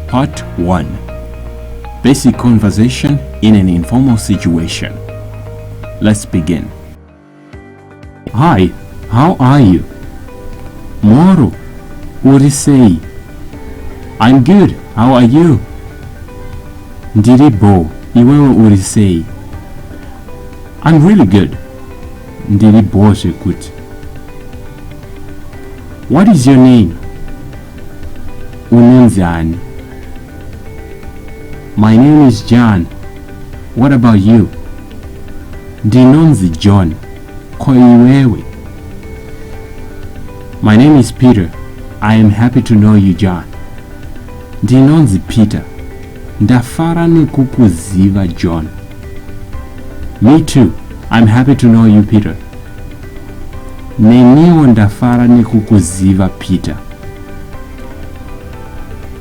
Part 1. Basic conversation in an informal situation. Let's begin. Hi, how are you? Moro, urisei. I'm good, how are you? Ndiribo, iwewe urisei. I'm really good. Ndiribo shekuti. What is your name? Ununzani. My name is John. What about you? Ndinonzi John. Koiwewe. My name is Peter. I am happy to know you, John. Ndinonzi Peter. Ndafara nekukuziva, John. Me too. I'm happy to know you, Peter. Neniwo ndafara nekukuziva, Peter.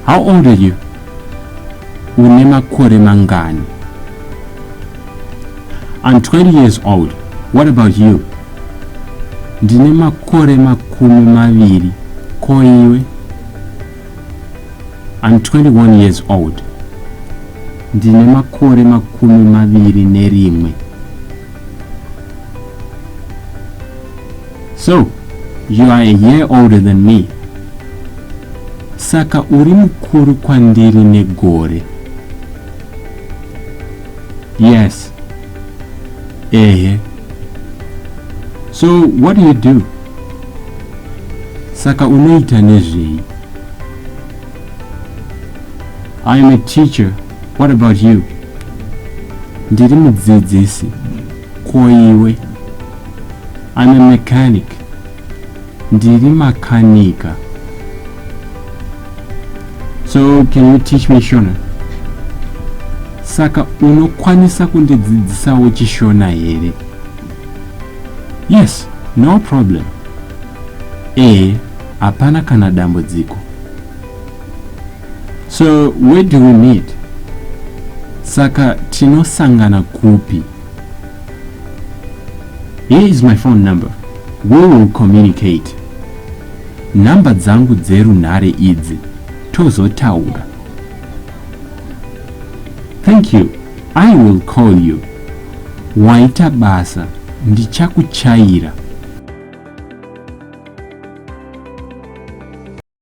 How old are you? Une makore mangani? I'm 20 years old. What about you? Ndine makore makumi maviri. Koiwe? I'm 21 years old. Ndine makore makumi maviri nerimwe. So, you are a year older than me. Saka uri mukuru kwandiri negore. Yes. So, what do you do? Saka unoita nezvei? I am a teacher. What about you? Ndiri mudzidzisi. Koiwe? I'm a mechanic. Ndiri makanika. So, can you teach me Shona? Saka unokwanisa kundidzidzisawo chishona here? Yes, no problem. Hapana kana dambudziko. So, where do we meet? Saka tinosangana kupi? Here is my phone number. We will communicate. Namba dzangu dzerunhare idzi. Tozotaura. Thank you. I will call you. Waita basa. Ndichakuchaira.